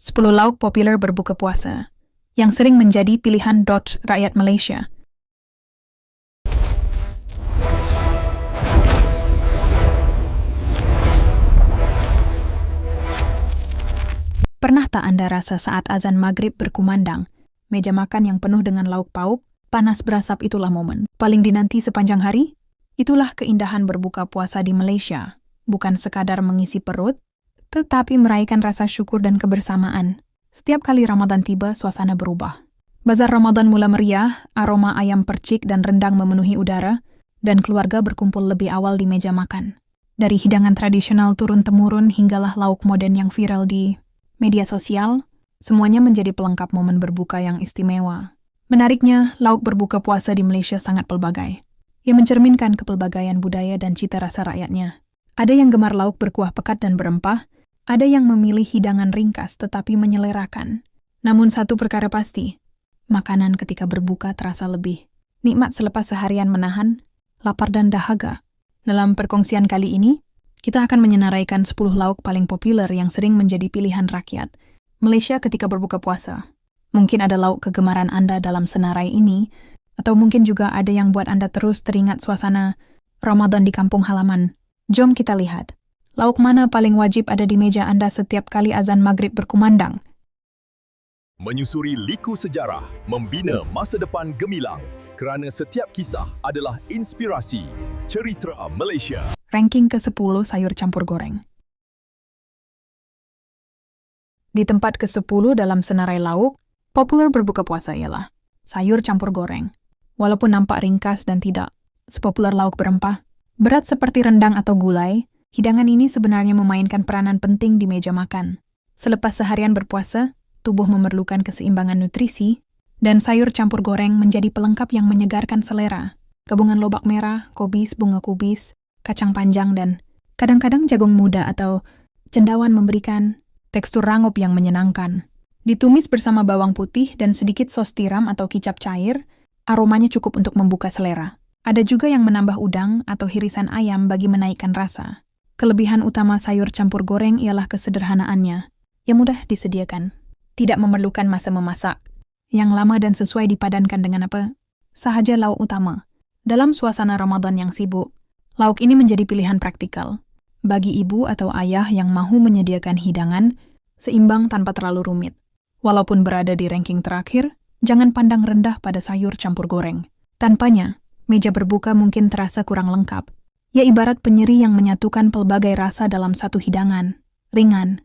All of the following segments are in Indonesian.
10 lauk populer berbuka puasa, yang sering menjadi pilihan rakyat Malaysia. Pernah tak Anda rasa saat azan maghrib berkumandang, meja makan yang penuh dengan lauk pauk, panas berasap itulah momen paling dinanti sepanjang hari? Itulah keindahan berbuka puasa di Malaysia, bukan sekadar mengisi perut, tetapi meraihkan rasa syukur dan kebersamaan. Setiap kali Ramadan tiba, suasana berubah. Bazar Ramadan mula meriah, aroma ayam percik dan rendang memenuhi udara, dan keluarga berkumpul lebih awal di meja makan. Dari hidangan tradisional turun-temurun hinggalah lauk modern yang viral di media sosial, semuanya menjadi pelengkap momen berbuka yang istimewa. Menariknya, lauk berbuka puasa di Malaysia sangat pelbagai. Ia mencerminkan kepelbagaian budaya dan cita rasa rakyatnya. Ada yang gemar lauk berkuah pekat dan berempah, ada yang memilih hidangan ringkas tetapi menyelerakan. Namun satu perkara pasti, makanan ketika berbuka terasa lebih nikmat selepas seharian menahan lapar dan dahaga. Dalam perkongsian kali ini, kita akan menyenaraikan 10 lauk paling populer yang sering menjadi pilihan rakyat Malaysia ketika berbuka puasa. Mungkin ada lauk kegemaran Anda dalam senarai ini, atau mungkin juga ada yang buat Anda terus teringat suasana Ramadan di kampung halaman. Jom kita lihat. Lauk mana paling wajib ada di meja Anda setiap kali azan maghrib berkumandang? Menyusuri liku sejarah, membina masa depan gemilang. Kerana setiap kisah adalah inspirasi. Cerita Malaysia. Ranking ke-10 sayur campur goreng. Di tempat ke-10 dalam senarai lauk, populer berbuka puasa ialah sayur campur goreng. Walaupun nampak ringkas dan tidak sepopuler lauk berempah, berat seperti rendang atau gulai, hidangan ini sebenarnya memainkan peranan penting di meja makan. Selepas seharian berpuasa, tubuh memerlukan keseimbangan nutrisi, dan sayur campur goreng menjadi pelengkap yang menyegarkan selera. Gabungan lobak merah, kobis, bunga kubis, kacang panjang, dan kadang-kadang jagung muda atau cendawan memberikan tekstur rangup yang menyenangkan. Ditumis bersama bawang putih dan sedikit sos tiram atau kicap cair, aromanya cukup untuk membuka selera. Ada juga yang menambah udang atau hirisan ayam bagi menaikkan rasa. Kelebihan utama sayur campur goreng ialah kesederhanaannya, yang mudah disediakan. Tidak memerlukan masa memasak, yang lama dan sesuai dipadankan dengan apa sahaja lauk utama. Dalam suasana Ramadan yang sibuk, lauk ini menjadi pilihan praktikal. Bagi ibu atau ayah yang mahu menyediakan hidangan, seimbang tanpa terlalu rumit. Walaupun berada di ranking terakhir, jangan pandang rendah pada sayur campur goreng. Tanpanya, meja berbuka mungkin terasa kurang lengkap. Ia ibarat penyeri yang menyatukan pelbagai rasa dalam satu hidangan, ringan,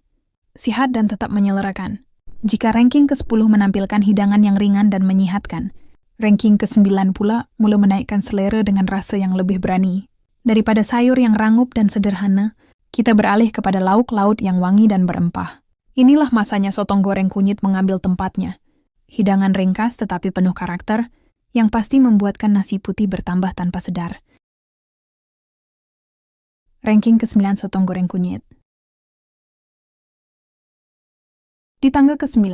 sihat dan tetap menyelerakan. Jika ranking ke-10 menampilkan hidangan yang ringan dan menyihatkan, ranking ke-9 pula mula menaikkan selera dengan rasa yang lebih berani. Daripada sayur yang rangup dan sederhana, kita beralih kepada lauk laut yang wangi dan berempah. Inilah masanya sotong goreng kunyit mengambil tempatnya. Hidangan ringkas tetapi penuh karakter, yang pasti membuatkan nasi putih bertambah tanpa sedar. Ranking ke-9 sotong goreng kunyit. Di tangga ke-9,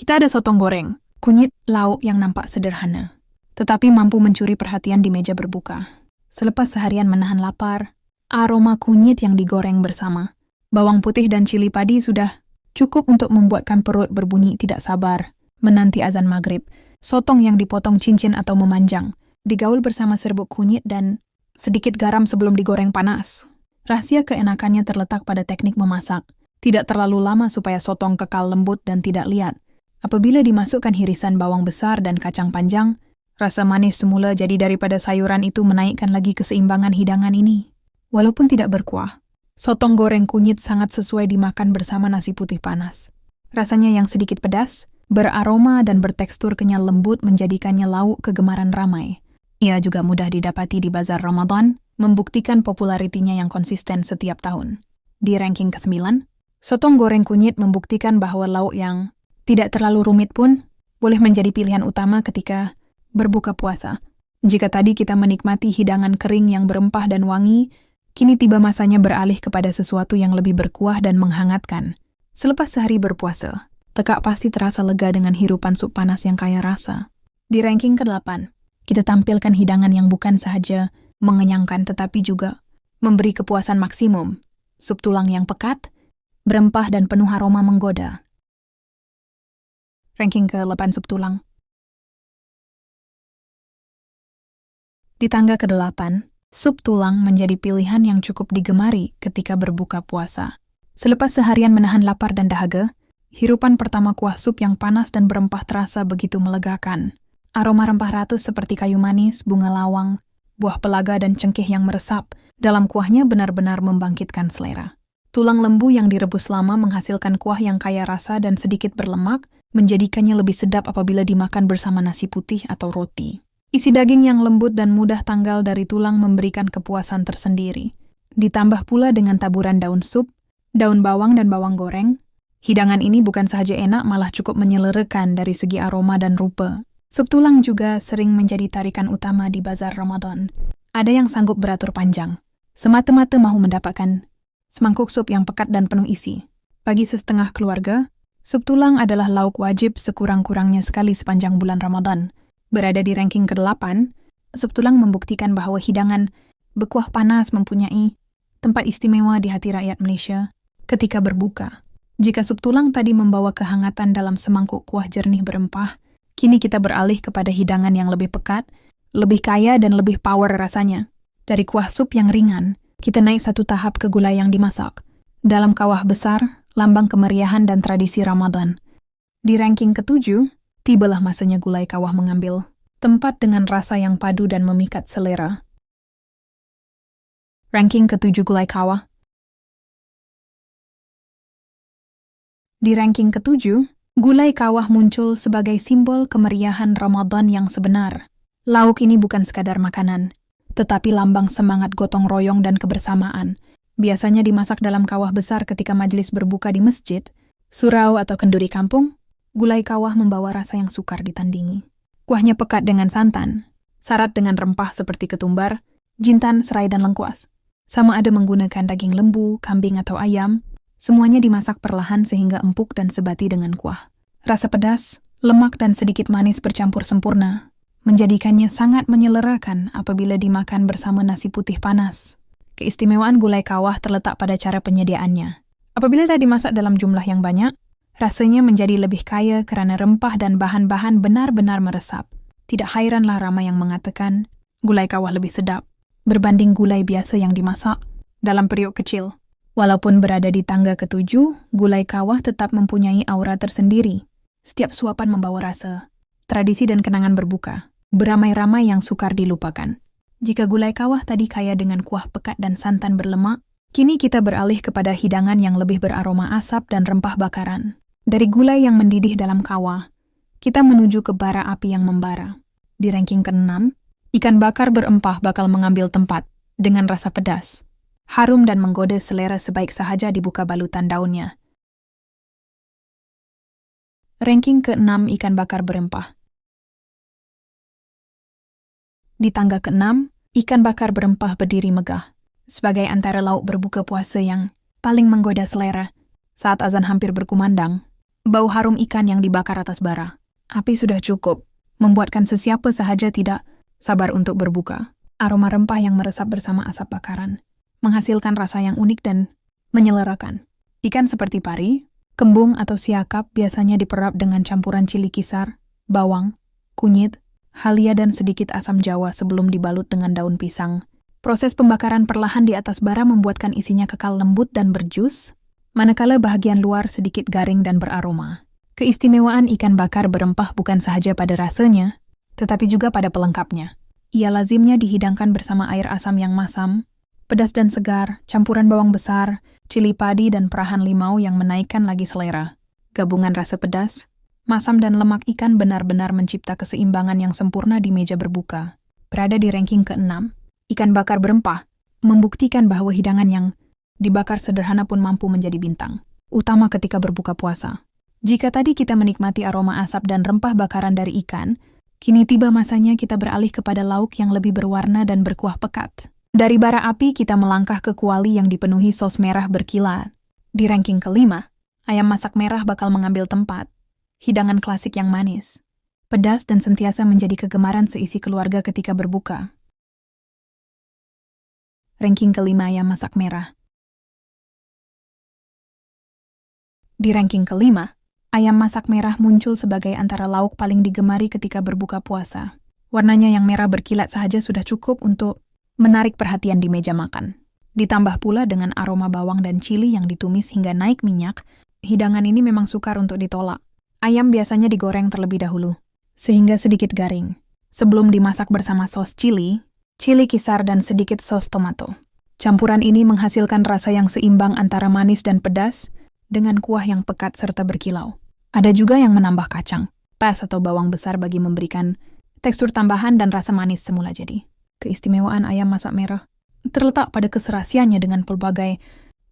kita ada sotong goreng, kunyit lauk yang nampak sederhana, tetapi mampu mencuri perhatian di meja berbuka. Selepas seharian menahan lapar, aroma kunyit yang digoreng bersama, bawang putih dan cili padi sudah cukup untuk membuatkan perut berbunyi tidak sabar. Menanti azan maghrib, sotong yang dipotong cincin atau memanjang, digaul bersama serbuk kunyit dan sedikit garam sebelum digoreng panas. Rahasia keenakannya terletak pada teknik memasak. Tidak terlalu lama supaya sotong kekal lembut dan tidak liat. Apabila dimasukkan hirisan bawang besar dan kacang panjang, rasa manis semula jadi daripada sayuran itu menaikkan lagi keseimbangan hidangan ini. Walaupun tidak berkuah, sotong goreng kunyit sangat sesuai dimakan bersama nasi putih panas. Rasanya yang sedikit pedas, beraroma dan bertekstur kenyal lembut menjadikannya lauk kegemaran ramai. Ia juga mudah didapati di bazar Ramadan, membuktikan popularitinya yang konsisten setiap tahun. Di ranking ke-9, sotong goreng kunyit membuktikan bahwa lauk yang tidak terlalu rumit pun boleh menjadi pilihan utama ketika berbuka puasa. Jika tadi kita menikmati hidangan kering yang berempah dan wangi, kini tiba masanya beralih kepada sesuatu yang lebih berkuah dan menghangatkan. Selepas sehari berpuasa, tekak pasti terasa lega dengan hirupan sup panas yang kaya rasa. Di ranking ke-8, kita tampilkan hidangan yang bukan sahaja mengenyangkan tetapi juga memberi kepuasan maksimum. Sup tulang yang pekat, berempah dan penuh aroma menggoda. Ranking ke-8 sup tulang. Di tangga ke-8, sup tulang menjadi pilihan yang cukup digemari ketika berbuka puasa. Selepas seharian menahan lapar dan dahaga, hirupan pertama kuah sup yang panas dan berempah terasa begitu melegakan. Aroma rempah ratus seperti kayu manis, bunga lawang, buah pelaga dan cengkeh yang meresap dalam kuahnya benar-benar membangkitkan selera. Tulang lembu yang direbus lama menghasilkan kuah yang kaya rasa dan sedikit berlemak, menjadikannya lebih sedap apabila dimakan bersama nasi putih atau roti. Isi daging yang lembut dan mudah tanggal dari tulang memberikan kepuasan tersendiri. Ditambah pula dengan taburan daun sup, daun bawang dan bawang goreng, hidangan ini bukan sahaja enak malah cukup menyelerakan dari segi aroma dan rupa. Sup tulang juga sering menjadi tarikan utama di bazar Ramadan. Ada yang sanggup beratur panjang, semata-mata mahu mendapatkan semangkuk sup yang pekat dan penuh isi. Bagi setengah keluarga, sup tulang adalah lauk wajib sekurang-kurangnya sekali sepanjang bulan Ramadan. Berada di ranking ke-8, sup tulang membuktikan bahwa hidangan berkuah panas mempunyai tempat istimewa di hati rakyat Malaysia ketika berbuka. Jika sup tulang tadi membawa kehangatan dalam semangkuk kuah jernih berempah, kini kita beralih kepada hidangan yang lebih pekat, lebih kaya dan lebih power rasanya. Dari kuah sup yang ringan, kita naik satu tahap ke gulai yang dimasak. Dalam kawah besar, lambang kemeriahan dan tradisi Ramadan. Di ranking ke-7, tibalah masanya gulai kawah mengambil tempat dengan rasa yang padu dan memikat selera. Ranking ke-7 gulai kawah. Di ranking ke-7, gulai kawah muncul sebagai simbol kemeriahan Ramadan yang sebenar. Lauk ini bukan sekadar makanan, tetapi lambang semangat gotong royong dan kebersamaan. Biasanya dimasak dalam kawah besar ketika majelis berbuka di masjid, surau atau kenduri kampung. Gulai kawah membawa rasa yang sukar ditandingi. Kuahnya pekat dengan santan, syarat dengan rempah seperti ketumbar, jintan, serai dan lengkuas. Sama ada menggunakan daging lembu, kambing atau ayam, semuanya dimasak perlahan sehingga empuk dan sebati dengan kuah. Rasa pedas, lemak dan sedikit manis bercampur sempurna, menjadikannya sangat menyelerakan apabila dimakan bersama nasi putih panas. Keistimewaan gulai kawah terletak pada cara penyediaannya. Apabila dah dimasak dalam jumlah yang banyak, rasanya menjadi lebih kaya kerana rempah dan bahan-bahan benar-benar meresap. Tidak hairanlah ramai yang mengatakan gulai kawah lebih sedap berbanding gulai biasa yang dimasak dalam periuk kecil. Walaupun berada di tangga ke-7, gulai kawah tetap mempunyai aura tersendiri. Setiap suapan membawa rasa, tradisi dan kenangan berbuka, beramai-ramai yang sukar dilupakan. Jika gulai kawah tadi kaya dengan kuah pekat dan santan berlemak, kini kita beralih kepada hidangan yang lebih beraroma asap dan rempah bakaran. Dari gulai yang mendidih dalam kawah, kita menuju ke bara api yang membara. Di ranking ke-6, ikan bakar berempah bakal mengambil tempat dengan rasa pedas, harum dan menggoda selera sebaik sahaja dibuka balutan daunnya. Ranking ke-6 ikan bakar berempah. Di tangga ke-6, ikan bakar berempah berdiri megah, sebagai antara lauk berbuka puasa yang paling menggoda selera. Saat azan hampir berkumandang, bau harum ikan yang dibakar atas bara. Api sudah cukup, membuatkan sesiapa sahaja tidak sabar untuk berbuka. Aroma rempah yang meresap bersama asap bakaran, menghasilkan rasa yang unik dan menyelerakan. Ikan seperti pari, kembung atau siakap biasanya diperap dengan campuran cili kisar, bawang, kunyit, halia dan sedikit asam jawa sebelum dibalut dengan daun pisang. Proses pembakaran perlahan di atas bara membuatkan isinya kekal lembut dan berjus, manakala bahagian luar sedikit garing dan beraroma. Keistimewaan ikan bakar berempah bukan sahaja pada rasanya, tetapi juga pada pelengkapnya. Ia lazimnya dihidangkan bersama air asam yang masam, pedas dan segar, campuran bawang besar, cili padi dan perahan limau yang menaikkan lagi selera. Gabungan rasa pedas, masam dan lemak ikan benar-benar mencipta keseimbangan yang sempurna di meja berbuka. Berada di ranking ke-6, ikan bakar berempah membuktikan bahwa hidangan yang dibakar sederhana pun mampu menjadi bintang, utama ketika berbuka puasa. Jika tadi kita menikmati aroma asap dan rempah bakaran dari ikan, kini tiba masanya kita beralih kepada lauk yang lebih berwarna dan berkuah pekat. Dari bara api kita melangkah ke kuali yang dipenuhi sos merah berkilat. Di ranking ke-5, ayam masak merah bakal mengambil tempat. Hidangan klasik yang manis, pedas dan sentiasa menjadi kegemaran seisi keluarga ketika berbuka. Ranking ke-5 ayam masak merah. Di ranking ke-5, ayam masak merah muncul sebagai antara lauk paling digemari ketika berbuka puasa. Warnanya yang merah berkilat saja sudah cukup untuk menarik perhatian di meja makan. Ditambah pula dengan aroma bawang dan cili yang ditumis hingga naik minyak, hidangan ini memang sukar untuk ditolak. Ayam biasanya digoreng terlebih dahulu, sehingga sedikit garing. Sebelum dimasak bersama sos cili kisar dan sedikit sos tomato. Campuran ini menghasilkan rasa yang seimbang antara manis dan pedas, dengan kuah yang pekat serta berkilau. Ada juga yang menambah kacang, pas atau bawang besar bagi memberikan tekstur tambahan dan rasa manis semula jadi. Keistimewaan ayam masak merah terletak pada keserasiannya dengan pelbagai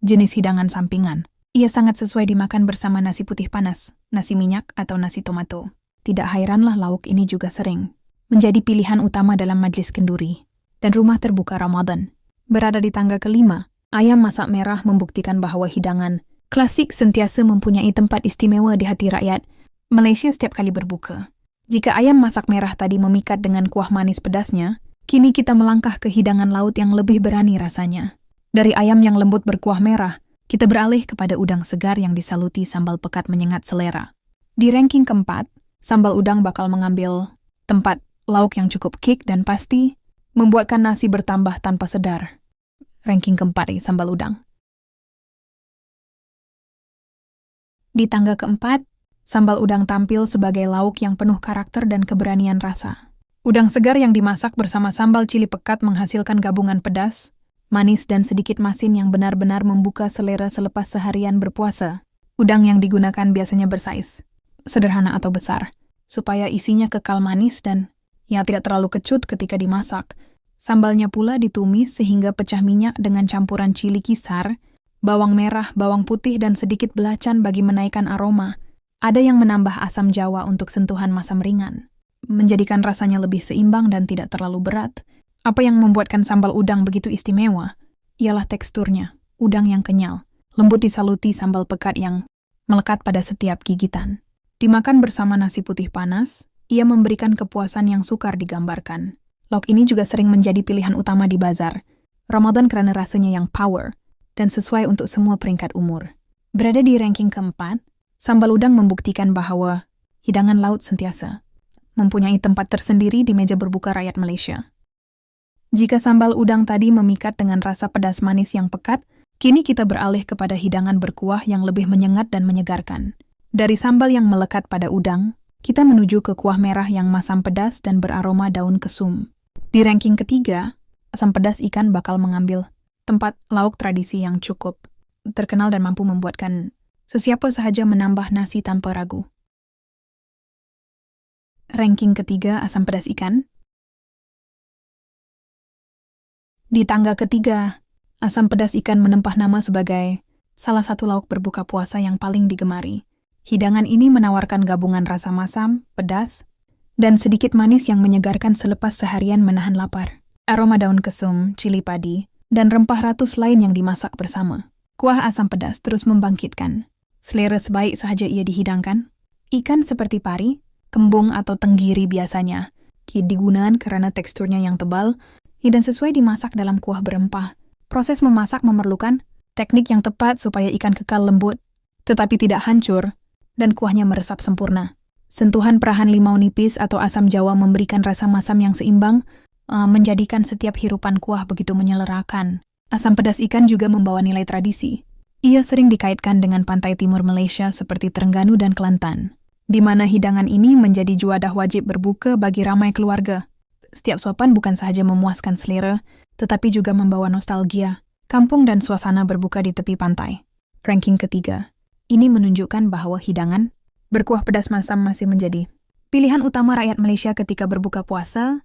jenis hidangan sampingan. Ia sangat sesuai dimakan bersama nasi putih panas, nasi minyak, atau nasi tomato. Tidak hairanlah lauk ini juga sering menjadi pilihan utama dalam majlis kenduri dan rumah terbuka Ramadan. Berada di tangga kelima, ayam masak merah membuktikan bahwa hidangan klasik sentiasa mempunyai tempat istimewa di hati rakyat Malaysia setiap kali berbuka. Jika ayam masak merah tadi memikat dengan kuah manis pedasnya, kini kita melangkah ke hidangan laut yang lebih berani rasanya. Dari ayam yang lembut berkuah merah, kita beralih kepada udang segar yang disaluti sambal pekat menyengat selera. Di ranking keempat, sambal udang bakal mengambil tempat lauk yang cukup kick dan pasti membuatkan nasi bertambah tanpa sedar. Ranking keempat sambal udang. Di tangga keempat, sambal udang tampil sebagai lauk yang penuh karakter dan keberanian rasa. Udang segar yang dimasak bersama sambal cili pekat menghasilkan gabungan pedas, manis dan sedikit masin yang benar-benar membuka selera selepas seharian berpuasa. Udang yang digunakan biasanya bersaiz sederhana atau besar, supaya isinya kekal manis dan tidak terlalu kecut ketika dimasak. Sambalnya pula ditumis sehingga pecah minyak dengan campuran cili kisar, bawang merah, bawang putih, dan sedikit belacan bagi menaikkan aroma. Ada yang menambah asam jawa untuk sentuhan masam ringan, menjadikan rasanya lebih seimbang dan tidak terlalu berat. Apa yang membuatkan sambal udang begitu istimewa ialah teksturnya, udang yang kenyal, lembut disaluti sambal pekat yang melekat pada setiap gigitan. Dimakan bersama nasi putih panas, ia memberikan kepuasan yang sukar digambarkan. Lauk ini juga sering menjadi pilihan utama di bazar Ramadan karena rasanya yang power dan sesuai untuk semua peringkat umur. Berada di ranking keempat, sambal udang membuktikan bahwa hidangan laut sentiasa mempunyai tempat tersendiri di meja berbuka rakyat Malaysia. Jika sambal udang tadi memikat dengan rasa pedas manis yang pekat, kini kita beralih kepada hidangan berkuah yang lebih menyengat dan menyegarkan. Dari sambal yang melekat pada udang, kita menuju ke kuah merah yang masam pedas dan beraroma daun kesum. Di ranking ketiga, asam pedas ikan bakal mengambil tempat lauk tradisi yang cukup terkenal dan mampu membuatkan sesiapa sahaja menambah nasi tanpa ragu. Ranking ketiga, asam pedas ikan. Di tangga ketiga, asam pedas ikan menempah nama sebagai salah satu lauk berbuka puasa yang paling digemari. Hidangan ini menawarkan gabungan rasa masam, pedas, dan sedikit manis yang menyegarkan selepas seharian menahan lapar. Aroma daun kesum, cili padi, dan rempah ratus lain yang dimasak bersama. Kuah asam pedas terus membangkitkan selera sebaik sahaja ia dihidangkan. Ikan seperti pari, kembung atau tenggiri biasanya digunakan karena teksturnya yang tebal dan sesuai dimasak dalam kuah berempah. Proses memasak memerlukan teknik yang tepat supaya ikan kekal lembut, tetapi tidak hancur, dan kuahnya meresap sempurna. Sentuhan perahan limau nipis atau asam jawa memberikan rasa masam yang seimbang, menjadikan setiap hirupan kuah begitu menyelerakan. Asam pedas ikan juga membawa nilai tradisi. Ia sering dikaitkan dengan pantai timur Malaysia seperti Terengganu dan Kelantan, di mana hidangan ini menjadi juadah wajib berbuka bagi ramai keluarga. Setiap sopan bukan sahaja memuaskan selera, tetapi juga membawa nostalgia, kampung dan suasana berbuka di tepi pantai. Ranking ketiga. Ini menunjukkan bahwa hidangan berkuah pedas masam masih menjadi pilihan utama rakyat Malaysia ketika berbuka puasa,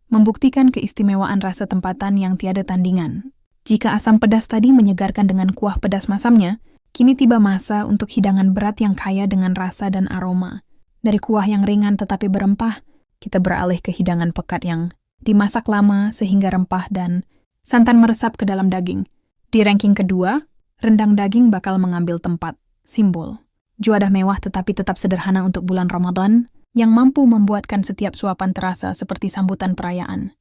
membuktikan keistimewaan rasa tempatan yang tiada tandingan. Jika asam pedas tadi menyegarkan dengan kuah pedas masamnya, kini tiba masa untuk hidangan berat yang kaya dengan rasa dan aroma. Dari kuah yang ringan tetapi berempah, kita beralih ke hidangan pekat yang dimasak lama sehingga rempah dan santan meresap ke dalam daging. Di ranking kedua, rendang daging bakal mengambil tempat. Simbol juadah mewah tetapi tetap sederhana untuk bulan Ramadan yang mampu membuatkan setiap suapan terasa seperti sambutan perayaan.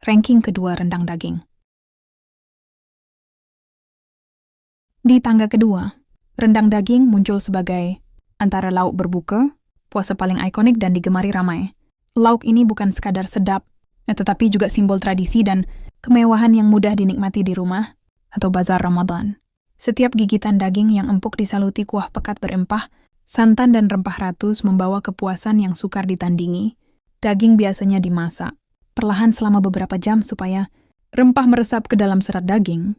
Ranking kedua, rendang daging. Di tangga kedua, Rendang daging muncul sebagai antara lauk berbuka, puasa paling ikonik dan digemari ramai. Lauk ini bukan sekadar sedap, tetapi juga simbol tradisi dan kemewahan yang mudah dinikmati di rumah atau bazar Ramadan. Setiap gigitan daging yang empuk disaluti kuah pekat berempah, santan dan rempah ratus membawa kepuasan yang sukar ditandingi. Daging biasanya dimasak perlahan selama beberapa jam supaya rempah meresap ke dalam serat daging,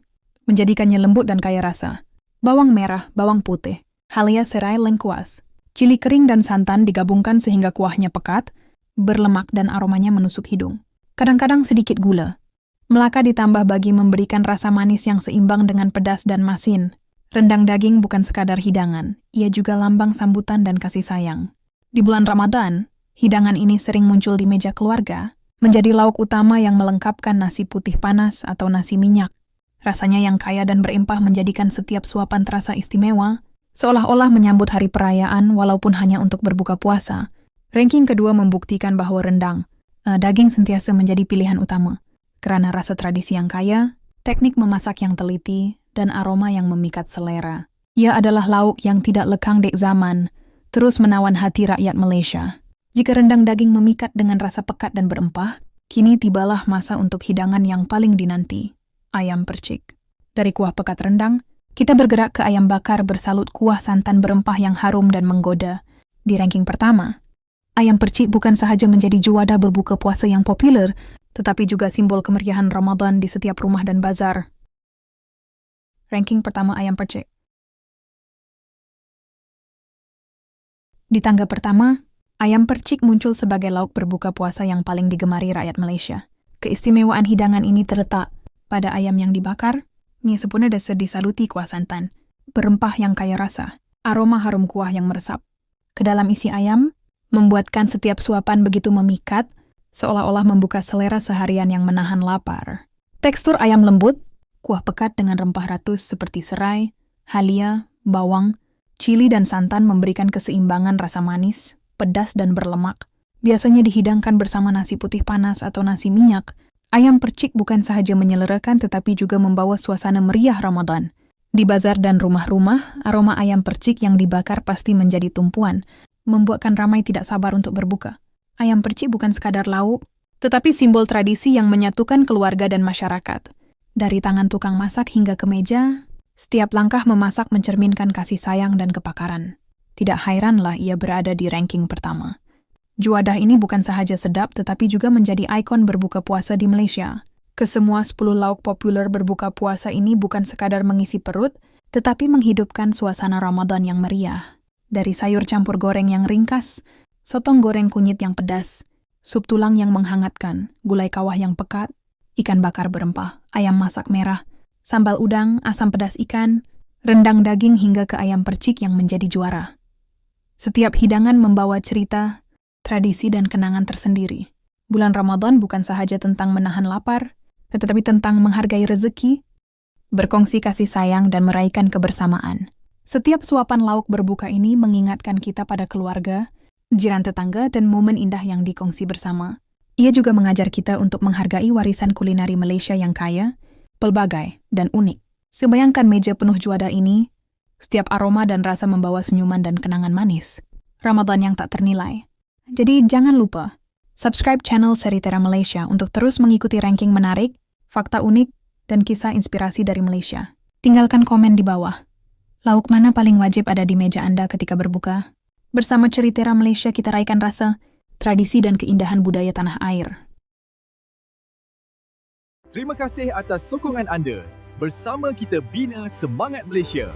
menjadikannya lembut dan kaya rasa. Bawang merah, bawang putih, halia serai lengkuas, cili kering dan santan digabungkan sehingga kuahnya pekat, berlemak dan aromanya menusuk hidung. Kadang-kadang sedikit gula. Melaka ditambah bagi memberikan rasa manis yang seimbang dengan pedas dan masin. Rendang daging bukan sekadar hidangan, ia juga lambang sambutan dan kasih sayang. Di bulan Ramadan, hidangan ini sering muncul di meja keluarga, menjadi lauk utama yang melengkapkan nasi putih panas atau nasi minyak. Rasanya yang kaya dan berempah menjadikan setiap suapan terasa istimewa, seolah-olah menyambut hari perayaan walaupun hanya untuk berbuka puasa. Ranking kedua membuktikan bahwa daging sentiasa menjadi pilihan utama. Karena rasa tradisi yang kaya, teknik memasak yang teliti, dan aroma yang memikat selera. Ia adalah lauk yang tidak lekang dek zaman, terus menawan hati rakyat Malaysia. Jika rendang daging memikat dengan rasa pekat dan berempah, kini tibalah masa untuk hidangan yang paling dinanti, ayam percik. Dari kuah pekat rendang, kita bergerak ke ayam bakar bersalut kuah santan berempah yang harum dan menggoda. Di ranking pertama, ayam percik bukan sahaja menjadi juada berbuka puasa yang populer, tetapi juga simbol kemeriahan Ramadan di setiap rumah dan bazar. Ranking pertama ayam percik. Di tangga pertama, ayam percik muncul sebagai lauk berbuka puasa yang paling digemari rakyat Malaysia. Keistimewaan hidangan ini terletak pada ayam yang dibakar, mie sempurna disaluti kuah santan, berempah yang kaya rasa, aroma harum kuah yang meresap. Ke dalam isi ayam, membuatkan setiap suapan begitu memikat, seolah-olah membuka selera seharian yang menahan lapar. Tekstur ayam lembut, kuah pekat dengan rempah ratus seperti serai, halia, bawang, cili dan santan memberikan keseimbangan rasa manis, pedas dan berlemak. Biasanya dihidangkan bersama nasi putih panas atau nasi minyak. Ayam percik bukan sahaja menyelerakan tetapi juga membawa suasana meriah Ramadan. Di bazar dan rumah-rumah, aroma ayam percik yang dibakar pasti menjadi tumpuan, membuatkan ramai tidak sabar untuk berbuka. Ayam percik bukan sekadar lauk, tetapi simbol tradisi yang menyatukan keluarga dan masyarakat. Dari tangan tukang masak hingga ke meja, setiap langkah memasak mencerminkan kasih sayang dan kepakaran. Tidak hairanlah ia berada di ranking pertama. Juadah ini bukan sahaja sedap, tetapi juga menjadi ikon berbuka puasa di Malaysia. Kesemua 10 lauk populer berbuka puasa ini bukan sekadar mengisi perut, tetapi menghidupkan suasana Ramadan yang meriah. Dari sayur campur goreng yang ringkas, sotong goreng kunyit yang pedas, sup tulang yang menghangatkan, gulai kawah yang pekat, ikan bakar berempah, ayam masak merah, sambal udang, asam pedas ikan, rendang daging hingga ke ayam percik yang menjadi juara. Setiap hidangan membawa cerita, tradisi dan kenangan tersendiri. Bulan Ramadan bukan sahaja tentang menahan lapar, tetapi tentang menghargai rezeki, berkongsi kasih sayang dan meraihkan kebersamaan. Setiap suapan lauk berbuka ini mengingatkan kita pada keluarga, jiran tetangga, dan momen indah yang dikongsi bersama. Ia juga mengajar kita untuk menghargai warisan kulineri Malaysia yang kaya, pelbagai, dan unik. Sebayangkan meja penuh juada ini, setiap aroma dan rasa membawa senyuman dan kenangan manis. Ramadan yang tak ternilai. Jadi jangan lupa, subscribe channel Seritera Malaysia untuk terus mengikuti ranking menarik, fakta unik, dan kisah inspirasi dari Malaysia. Tinggalkan komen di bawah. Lauk mana paling wajib ada di meja Anda ketika berbuka? Bersama Seritera Malaysia kita raihkan rasa, tradisi dan keindahan budaya tanah air. Terima kasih atas sokongan anda. Bersama kita bina semangat Malaysia.